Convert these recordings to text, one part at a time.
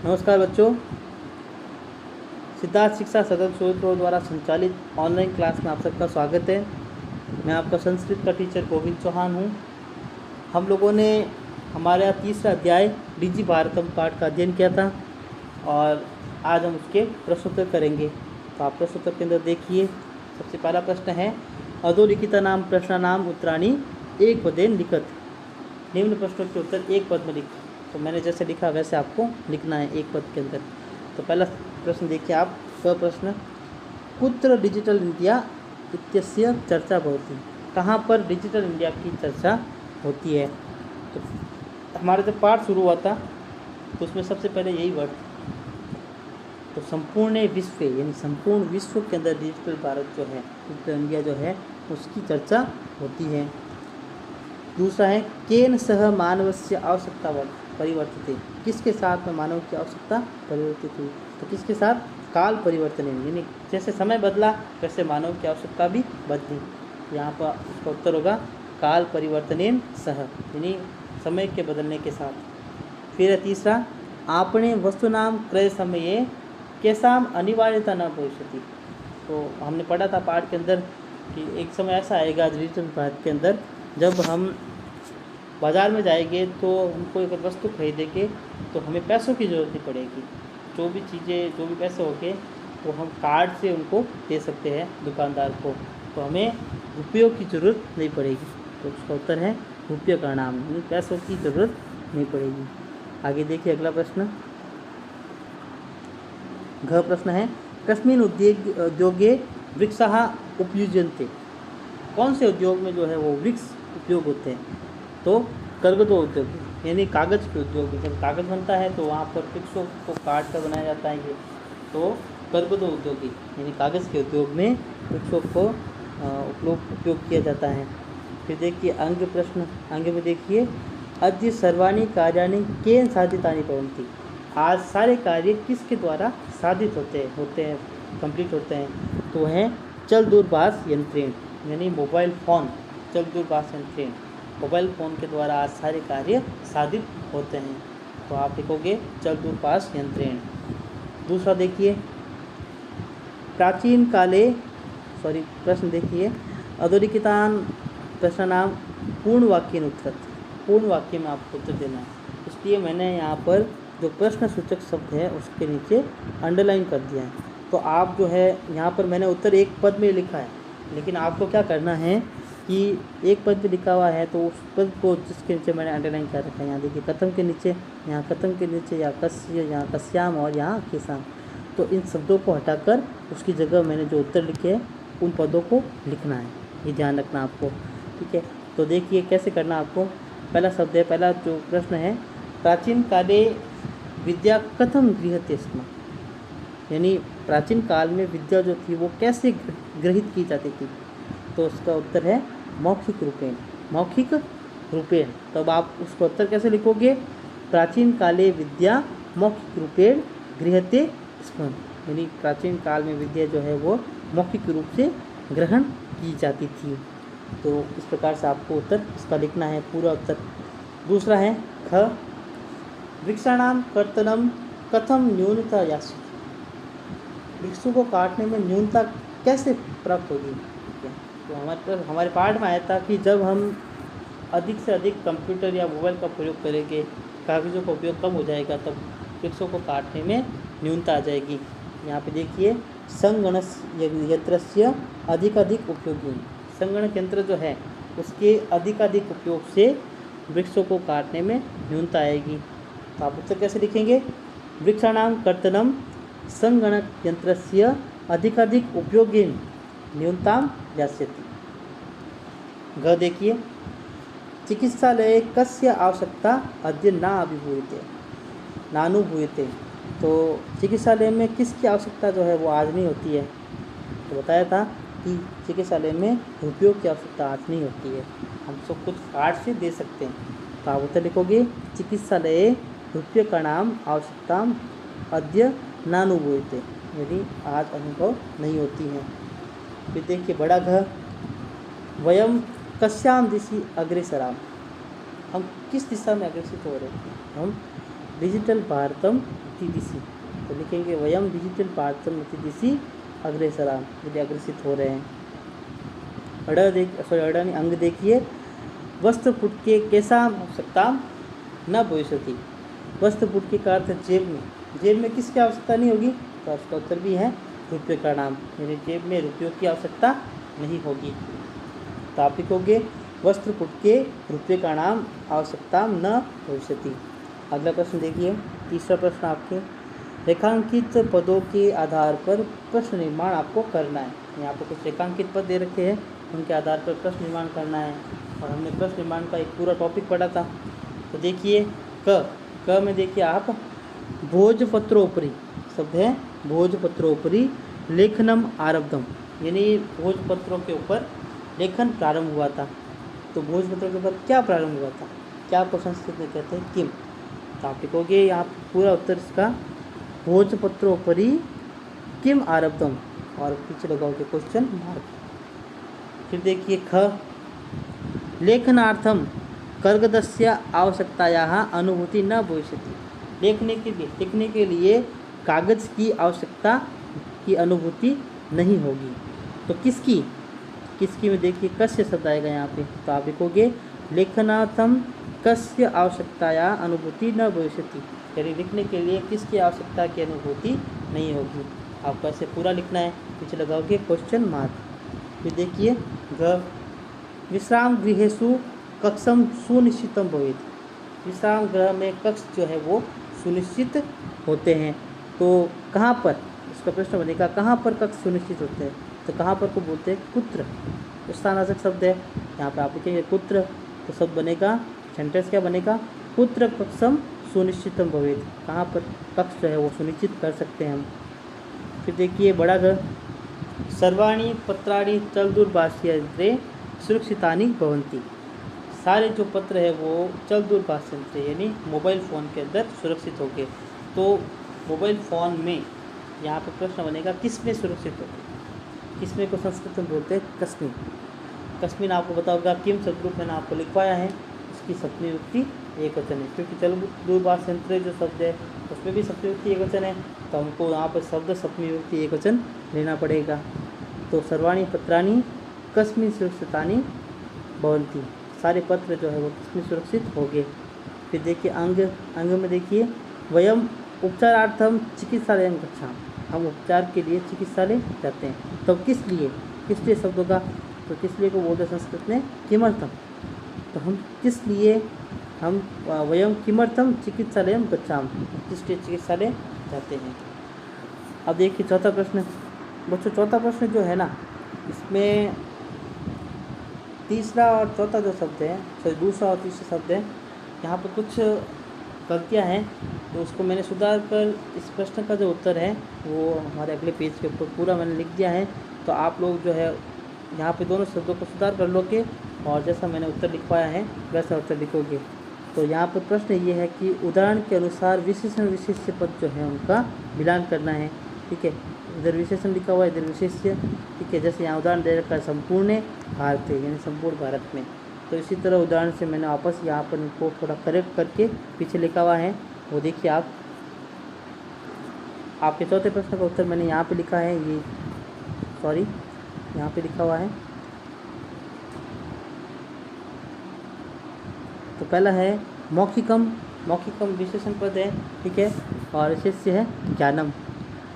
नमस्कार बच्चों, सिद्धार्थ शिक्षा सदन सूत्रों द्वारा संचालित ऑनलाइन क्लास में आप सबका स्वागत है। मैं आपका संस्कृत का टीचर गोविंद चौहान हूँ। हम लोगों ने हमारा तीसरा अध्याय डिजि भारतम पाठ का अध्ययन किया था और आज हम उसके प्रश्नोत्तर करेंगे। तो आप प्रश्नोत्तर के अंदर देखिए, सबसे पहला प्रश्न है अधोलिखितानां प्रश्नानाम् उत्तराणि एक पदेन लिखत। निम्न प्रश्नों के उत्तर एक पद में लिख। तो मैंने जैसे लिखा वैसे आपको लिखना है एक पद के अंदर। तो पहला प्रश्न देखिए आप, प्रश्न कुत्र डिजिटल इंडिया इत्यस्य चर्चा भवति। कहाँ पर डिजिटल इंडिया की चर्चा होती है। तो हमारा जब पाठ शुरू हुआ था तो उसमें सबसे पहले यही वर्ड, तो संपूर्ण विश्व यानी संपूर्ण विश्व के अंदर डिजिटल भारत जो है, डिजिटल इंडिया जो है उसकी चर्चा होती है। दूसरा है केन सह मानवस्य आवश्यकता परिवर्तित, किसके साथ में मानव की आवश्यकता परिवर्तित हुई। तो किसके साथ, काल परिवर्तन, यानी जैसे समय बदला वैसे मानव की आवश्यकता भी बदली। यहाँ पर उसका उत्तर होगा काल परिवर्तनेन सह, यानी समय के बदलने के साथ। फिर है तीसरा आपणे वस्तुनाम क्रय समये केसाम अनिवार्यता न भविष्यति। तो हमने पढ़ा था पाठ के अंदर कि एक समय ऐसा आएगा डिजिटल भारत के अंदर जब हम बाज़ार में जाएंगे तो हमको एक वस्तु खरीदेंगे तो हमें पैसों की ज़रूरत नहीं पड़ेगी। जो भी चीज़ें, जो भी पैसे होंगे वो हम कार्ड से उनको दे सकते हैं दुकानदार को, तो हमें रुपयों की ज़रूरत नहीं पड़ेगी। तो उसका उत्तर है रुपये का नाम, यानी पैसों की ज़रूरत नहीं पड़ेगी। आगे देखिए अगला प्रश्न, घ प्रश्न है कस्मिन् उद्योगे वृक्षाः उपयुज्यन्ते। कौन से उद्योग में जो है वो वृक्ष उपयोग होते हैं। तो कर्गदो उद्योग, यानी कागज़ के उद्योग में जब कागज़ बनता है तो वहाँ पर वृक्षों को काट कर बनाया जाता है। ये तो कर्गदो उद्योगी यानी कागज़ के उद्योग में वृक्षों को उपयोग किया जाता है। फिर देखिए अंग प्रश्न, अंग में देखिए अद्य सर्वाणि कार्याणि केन साधितानि भवन्ति। आज सारे कार्य किसके द्वारा साधित होते हैं कंप्लीट होते हैं। तो है चल दूरभाष यंत्रेण, यानी मोबाइल फ़ोन, चल दूरभाष यंत्रेण, मोबाइल फ़ोन के द्वारा आज सारे कार्य साधित होते हैं। तो आप लिखोगे चल दूरभाष यंत्रेण। दूसरा देखिए प्राचीन काले प्रश्न देखिए अधोलिखितान् प्रश्नानां पूर्ण वाक्येन उत्तरत्। पूर्ण वाक्य में आपको उत्तर देना है, इसलिए मैंने यहाँ पर जो प्रश्न सूचक शब्द है उसके नीचे अंडरलाइन कर दिया है। तो आप जो है यहाँ पर मैंने उत्तर एक पद में लिखा है, लेकिन आपको क्या करना है कि एक पद में लिखा हुआ है तो उस पद को जिसके नीचे मैंने अंडरलाइन कर रखा है, यहाँ देखिए कथम के नीचे, यहाँ कथम के नीचे, या कस्य, यहाँ कस्याम और यहाँ किसाम, तो इन शब्दों को हटाकर उसकी जगह मैंने जो उत्तर लिखे हैं उन पदों को लिखना है। ये ध्यान रखना आपको, ठीक है। तो देखिए कैसे करना आपको। पहला शब्द है, पहला जो प्रश्न है प्राचीन काले विद्या कथम गृह्यते स्म, यानी प्राचीन काल में विद्या जो थी वो कैसे ग्रहित की जाती थी। तो उसका उत्तर है मौखिक रूपेण, मौखिक रूपेण। तब आप उसका उत्तर कैसे लिखोगे, प्राचीन काले विद्या मौखिक रूपेण गृह्यते स्म, यानी प्राचीन काल में विद्या जो है वो मौखिक रूप से ग्रहण की जाती थी। तो इस प्रकार से आपको उत्तर इसका लिखना है, पूरा उत्तर। दूसरा है ख वृक्षाणां कर्तनं कथम न्यूनता यास्यति। वृक्षों को काटने में न्यूनता कैसे प्राप्त होगी। तो हमारे पाठ में आया था कि जब हम अधिक से अधिक कंप्यूटर या मोबाइल का प्रयोग करेंगे, कागज़ों का उपयोग कम हो जाएगा, तब वृक्षों को काटने में न्यूनता आ जाएगी। यहाँ पे देखिए संगणक यंत्रस्य अधिकाधिक उपयोगी, संगणक यंत्र जो है उसके अधिकाधिक उपयोग से वृक्षों को काटने में न्यूनता आएगी। तो आप उत्तर कैसे लिखेंगे, वृक्षाणां कर्तनं संगणक यंत्रस्य अधिकाधिक उपयोगेन न्यूनताम यास्यति। घ देखिए चिकित्सालये कस्य आवश्यकता अद्य नानुभूयते। तो चिकित्सालय में किसकी आवश्यकता जो है वो आज नहीं होती है। तो बताया था कि चिकित्सालय में रुपयों की आवश्यकता आज नहीं होती है, हम सब कुछ कार्ड से दे सकते हैं। तो आप उत्तर लिखोगे चिकित्सालये रुपये का नाम आवश्यकता अद्य नानुभूयते, यदि आज अनुभव नहीं होती है। फिर देखिए बड़ा घ वयम कस्याम दिशि अग्रेसराम, हम किस दिशा में अग्रसित हो रहे हैं। हम डिजिटल भारतम मति दिशि, तो लिखेंगे वयम डिजिटल पार्थम मति दिशि अग्रेसरा, यदि अग्रसित हो रहे हैं। अंग देखिए, वस्त्रपुटके केषाम् आवश्यकतां न भविष्यति। वस्त्रपुटके का अर्थ जेब में किसकी आवश्यकता नहीं होगी, तो उसका उत्तर भी है रुपये का नाम, यानी जेब में रुपयों की आवश्यकता नहीं होगी। तो आप लिखोगे वस्त्रपुटके रुपये का नाम आवश्यकता न भविष्यति। अगला प्रश्न देखिए, तीसरा प्रश्न आपके, रेखांकित पदों के आधार पर प्रश्न निर्माण आपको करना है। यहाँ पर कुछ रेखांकित पद दे रखे हैं, उनके आधार पर प्रश्न निर्माण करना है। और हमने प्रश्न निर्माण का एक पूरा टॉपिक पढ़ा था। तो देखिए क में देखिए आप भोजपत्रोपरि शब्द है, भोजपत्रोपरि लेखनम आरब्धम, यानी भोजपत्रों के ऊपर लेखन प्रारंभ हुआ था। तो भोजपत्रों के ऊपर क्या प्रारंभ हुआ था, क्या को संस्कृत में कहते हैं किम। तो आप लिखोगे यहाँ पूरा उत्तर इसका भोजपत्रोपरि किम आरब्धम, और पीछे लगाओगे क्वेश्चन मार्क। फिर देखिए ख, लेखनार्थम कर्गदस्य आवश्यकतायाः अनुभूति न भविष्यति। लिखने के लिए कागज की आवश्यकता की अनुभूति नहीं होगी। तो किसकी में देखिए कस्य शब्द आएगा यहाँ पे। तो आप लिखोगे लेखनार्थम कस्य आवश्यकताया अनुभूति न भविष्यति, यानी लिखने के लिए किसकी आवश्यकता की अनुभूति नहीं होगी। आपको ऐसे पूरा लिखना है, पीछे लगाओगे क्वेश्चन मार्क। फिर देखिए ग, विश्राम गृहेषु कक्षम सुनिश्चितम भवेत्। विश्राम गृह में कक्ष जो है वो सुनिश्चित होते हैं। तो कहाँ पर, इसका प्रश्न बनेगा कहाँ पर कक्ष सुनिश्चित होते हैं। तो कहाँ पर को बोलते हैं कुत्र, स्थानवाचक शब्द है। यहाँ पर आप लिखेंगे कुत्र, तो शब्द बनेगा, सेंटेंस क्या बनेगा, कुत्र कक्षम सुनिश्चितम भवेत्, कहाँ पर कक्ष जो है वो सुनिश्चित कर सकते हैं हम। फिर देखिए बड़ा घर, सर्वाणी पत्राणि चलदूरभाष यंत्रे सुरक्षितानि भवन्ति। सारे जो पत्र है वो चलदूरभाष यंत्र यानी मोबाइल फ़ोन के अंदर सुरक्षित होंगे। तो मोबाइल फ़ोन में यहाँ पर प्रश्न बनेगा किस में सुरक्षित होंगे, किसमें को संस्कृत में बोलते हैं कस्मिन। कस्मिन आपको बता होगा किम शब्द मैंने आपको लिखवाया है, उसकी सप्तमी विभक्ति एकवचन है, क्योंकि चलदूरभाष यंत्र जो शब्द है उसमें भी सप्तमी विभक्ति एकवचन है, तो हमको यहाँ पर शब्द सप्तमी विभक्ति एकवचन लेना पड़ेगा। तो सर्वाणी पत्राणि कस्मिन सुरक्षितानि भवन्ति, सारे पत्र जो है वो किसमें सुरक्षित होंगे। फिर देखिए अंग में देखिए वयम उपचारार्थम चिकित्सालय गच्छामः, हम उपचार के लिए चिकित्सालय जाते हैं। तो किस लिए शब्द होगा, तो किस लिए को बोलते संस्कृत में किमर्थम। तो हम किस लिए, हम वयम किमर्थम चिकित्सालय गच्छामः, किस लिए चिकित्सालय जाते हैं। अब देखिए चौथा प्रश्न बच्चों, चौथा प्रश्न जो है ना, इसमें तीसरा और चौथा जो शब्द है, सॉरी दूसरा और तीसरा शब्द है, यहाँ पर कुछ गलतियाँ हैं, तो उसको मैंने सुधार कर इस प्रश्न का जो उत्तर है वो हमारे अगले पेज के ऊपर पूरा मैंने लिख दिया है। तो आप लोग जो है यहाँ पे दोनों शब्दों को सुधार कर लोगे और जैसा मैंने उत्तर लिखवाया है वैसा उत्तर लिखोगे। तो यहाँ पर प्रश्न ये है कि उदाहरण के अनुसार विशेषण विशेष्य पद जो है उनका मिलान करना है। ठीक है, इधर विशेषण लिखा हुआ है, इधर विशेष्य। ठीक है, जैसे यहाँ उदाहरण दे रखा है संपूर्ण भारत है, यानी संपूर्ण भारत में। तो इसी तरह उदाहरण से मैंने वापस यहाँ पर इनको थोड़ा करेक्ट करके पीछे लिखा हुआ है, वो देखिए आप। आपके चौथे प्रश्न का उत्तर मैंने यहाँ पे लिखा है, ये सॉरी यहाँ पे लिखा हुआ है। तो पहला है मौखिकम विशेषण पद है, ठीक है, और विशेष्य है ज्ञानम।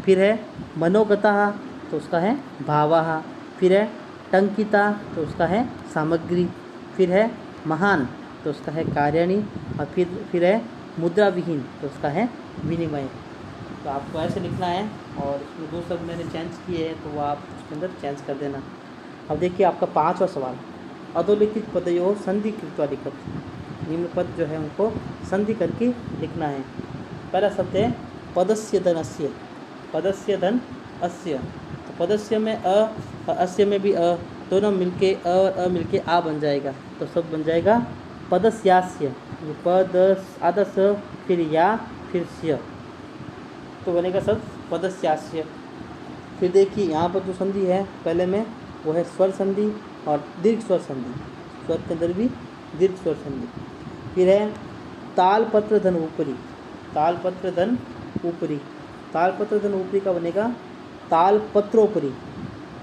फिर है मनोगतः, तो उसका है भावः। फिर है टंकिता, तो उसका है सामग्री। फिर है महान, तो उसका है कार्याणि। और फिर है मुद्रा विहीन, तो उसका है विनिमय। तो आपको ऐसे लिखना है, और इसमें दो शब्द मैंने चेंज किए हैं, तो वो आप उसके अंदर चेंज कर देना। अब देखिए आपका पांचवा सवाल, अधोलिखित पदयोः संधि कृत्वा लिखत। निम्न पद जो है उनको संधि करके लिखना है। पहला शब्द है पदस्य धनस्य, पदस्य धन अस्य। तो पदस्य में अ और अस्य में भी अ, दोनों मिलके अ और अ मिलके आ बन जाएगा। तो शब्द बन जाएगा पदस्यास्य, ये पद आधा स फिर या फिर स्य, तो बनेगा शब्द पदस्यास्य। फिर देखिए यहाँ पर जो संधि है पहले में वो है स्वर संधि और दीर्घ स्वर संधि, स्वर के अंदर भी दीर्घ स्वर संधि। फिर है तालपत्र धन ऊपरी, तालपत्र धन ऊपरी। तालपत्र धन ऊपरी का बनेगा तालपत्रोपरि,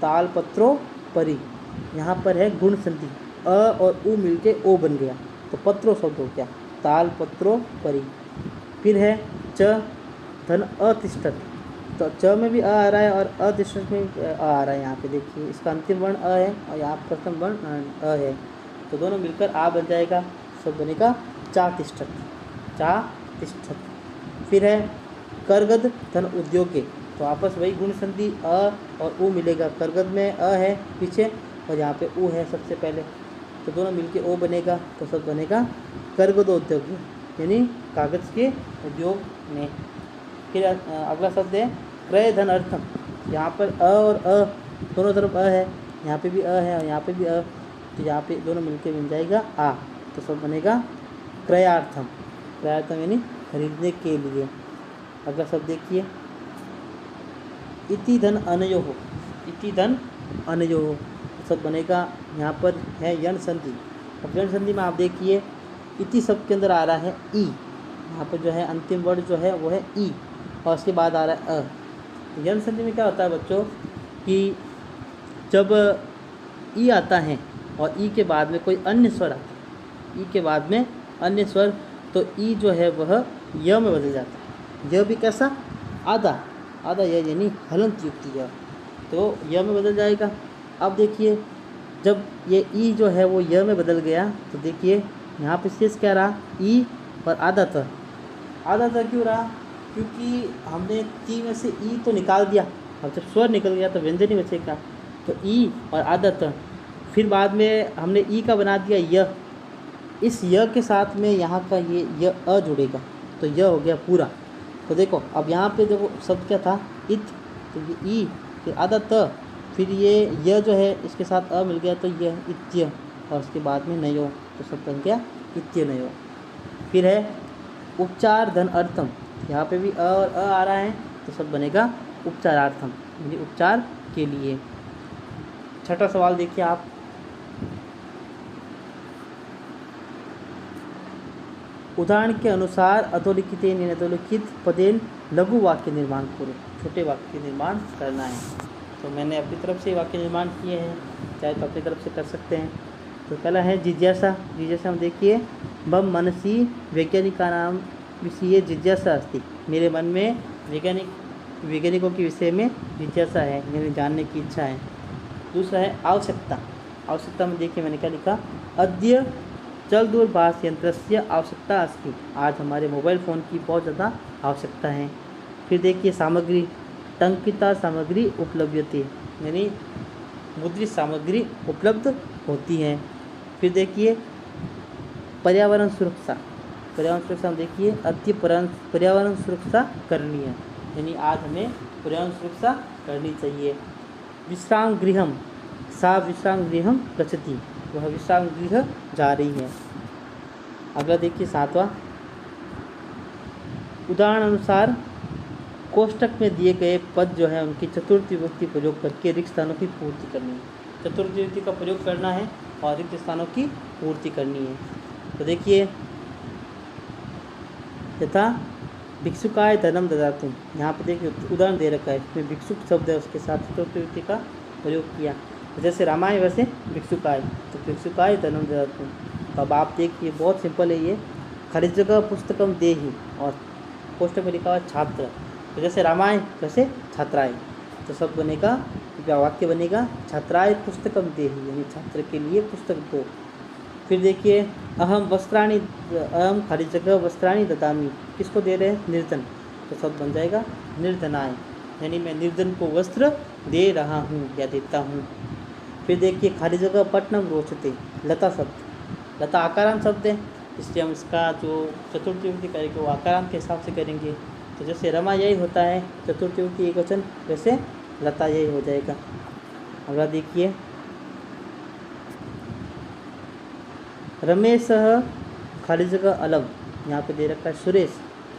तालपत्रोपरि। यहाँ पर है गुण संधि, अ और उ मिलके ओ बन गया तो पत्रो शब्द हो गया, तालपत्रोपरि। फिर है च धन अतिष्ठत, तो च में भी अ आ रहा है और अतिष्ठत में भी अ आ रहा है। यहाँ पे देखिए इसका अंतिम वर्ण अ है और यहाँ प्रथम वर्ण अ है, तो दोनों मिलकर आ बन जाएगा, शब्द बनेगा चातिष्ठत, चातिष्ठत। फिर है करगद धन उद्योगे, तो आपस वही गुण संधि अ और उ मिलेगा। करगद में अ है पीछे और यहाँ पे उ है सबसे पहले, तो दोनों मिलके ओ बनेगा, तो शब्द बनेगा करगदोद्योग, यानी कागज के उद्योग में। फिर अगला शब्द है क्रय धन अर्थम, यहाँ पर अ और अ दोनों तरफ अ है, यहाँ पे भी अ है और यहाँ पे भी अ, तो यहाँ पे दोनों मिलके बन जाएगा आ, तो शब्द बनेगा क्रयार्थम, क्रयार्थम यानी खरीदने के लिए। अगला शब्द देखिए इति धन अनयोः, इति धन अनयोः शब्द बनेगा, यहाँ पर है यण संधि। अब यण संधि में आप देखिए इति शब्द के अंदर आ रहा है ई, यहाँ पर जो है अंतिम वर्ड जो है वो है ई और उसके बाद आ रहा है अ। यण संधि में क्या होता है बच्चों कि जब ई आता है और ई के बाद में कोई अन्य स्वर आता है, ई के बाद में अन्य स्वर, तो ई जो है वह य में बदल जाता है। यह भी कैसा आधा, आधा य यानी हलंत युक्त य, तो य में बदल जाएगा। अब देखिए जब ये ई जो है वो य में बदल गया तो देखिए यहाँ पे शेष क्या रहा, ई और आधा त। आधा त क्यों रहा, क्योंकि हमने ती में से ई तो निकाल दिया, अब जब स्वर निकल गया तो व्यंजन ही बचेगा, तो ई और आधा त। फिर बाद में हमने ई का बना दिया य, इस य के साथ में यहाँ का ये य अ जुड़ेगा, तो य हो गया पूरा। तो देखो अब यहाँ पे देखो शब्द क्या था इत, तो ये ई फिर आधा त, फिर ये य जो है इसके साथ अ मिल गया तो यह इत्य, और उसके बाद में नयो, तो शब्द बन गया इत्य नयो। फिर है उपचार धन अर्थम, यहाँ पे भी अ और अ आ रहा है, तो शब्द बनेगा उपचारार्थम, यानी उपचार के लिए। छठा सवाल देखिए आप, उदाहरण के अनुसार अधोलिखितेन अधोलिखित पदेन लघु वाक्य निर्माण करो, छोटे वाक्य निर्माण करना है। तो मैंने अपनी तरफ से वाक्य निर्माण किए हैं, चाहे तो अपनी तरफ से कर सकते हैं। तो पहला है जिज्ञासा, जिज्ञासा में देखिए मम मनसी वैज्ञानिकानां विषये जिज्ञासा अस्ति, मेरे मन में वैज्ञानिकों के विषय में जिज्ञासा है, यानी जानने की इच्छा है। दूसरा है आवश्यकता, आवश्यकता में देखिए मैंने क्या लिखा, अद्य चल दूरभाष यंत्रस्य आवश्यकता अस्ति, आज हमारे मोबाइल फ़ोन की बहुत ज़्यादा आवश्यकता है। फिर देखिए सामग्री, टंकिता सामग्री उपलब्धते, यानी मुद्रित सामग्री उपलब्ध होती है। फिर देखिए पर्यावरण सुरक्षा, पर्यावरण सुरक्षा में देखिए अद्य पर्यावरण सुरक्षा करनी है, यानी आज हमें पर्यावरण सुरक्षा करनी चाहिए। विश्राम गृहम, सा विश्राम गृहम गच्छति, वह विश्राम गृह जा रही है। अगला देखिए सातवां, उदाहरण अनुसार कोष्टक में दिए गए पद जो है उनकी चतुर्थी विभक्ति प्रयोग करके रिक्त स्थानों की पूर्ति करनी है, चतुर्थी विभक्ति का प्रयोग करना है और रिक्त स्थानों की पूर्ति करनी है। तो देखिए यथा भिक्षुकाय धनम ददातुम, यहाँ पर देखिए उदाहरण दे रखा है, इसमें भिक्षुक शब्द है उसके साथ चतुर्थी विभक्ति का प्रयोग किया, जैसे रामायण वैसे भिक्षुकाय, तो भिक्षुकाय धनम ददातुम। तो अब आप देखिए बहुत सिंपल है ये, खाली जगह पुस्तकम देहि और कोष्टक में लिखा हुआ छात्र, तो जैसे रामायण वैसे छात्राएं, तो सब बनेगा, क्या वाक्य बनेगा, छात्राय पुस्तकम देहि, यानी छात्र के लिए पुस्तक दो। फिर देखिए अहम वस्त्राणि, अहम खाली जगह वस्त्राणि ददामि, किसको दे रहे हैं, निर्धन, तो सब बन जाएगा निर्धनाय, यानी मैं निर्धन को वस्त्र दे रहा हूँ या देता हूँ। फिर देखिए खाली जगह पट्टनम रोचते, लता शब्द, लता आकारांत शब्द है, इसलिए हम इसका जो चतुर्थी विभक्ति करेंगे वो आकारांत के हिसाब से करेंगे। तो जैसे रमा यही होता है चतुर्थी विभक्ति एक वचन, वैसे लता यही हो जाएगा। अगला देखिए रमेश खाली जगह अलग, यहाँ पे दे रखा है सुरेश,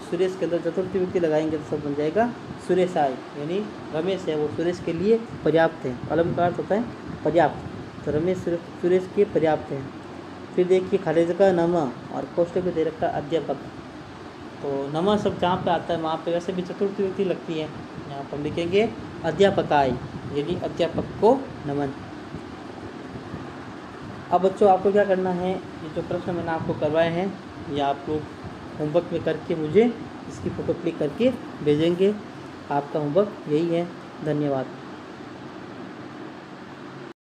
सुरेश के अंदर चतुर्थी विभक्ति लगाएंगे तो सब बन जाएगा सुरेशाय, यानी रमेश है वो सुरेश के लिए पर्याप्त है, अलग का अर्थ होता है पर्याप्त, तो रमेश सुरेश के पर्याप्त है। फिर देखिए खाली जगह नम और कोष्टक में दे रखा है अध्यापक, तो नमः शब्द जहाँ पे आता है वहाँ पे वैसे भी चतुर्थी व्यक्ति लगती है। यहाँ पर हम लिखेंगे अध्यापकाय, यानी अध्यापक को नमन। अब बच्चों आपको क्या करना है, ये जो प्रश्न मैंने आपको करवाए हैं ये आप लोग होमवर्क में करके मुझे इसकी फ़ोटो क्लिक करके भेजेंगे। आपका होमवर्क यही है। धन्यवाद।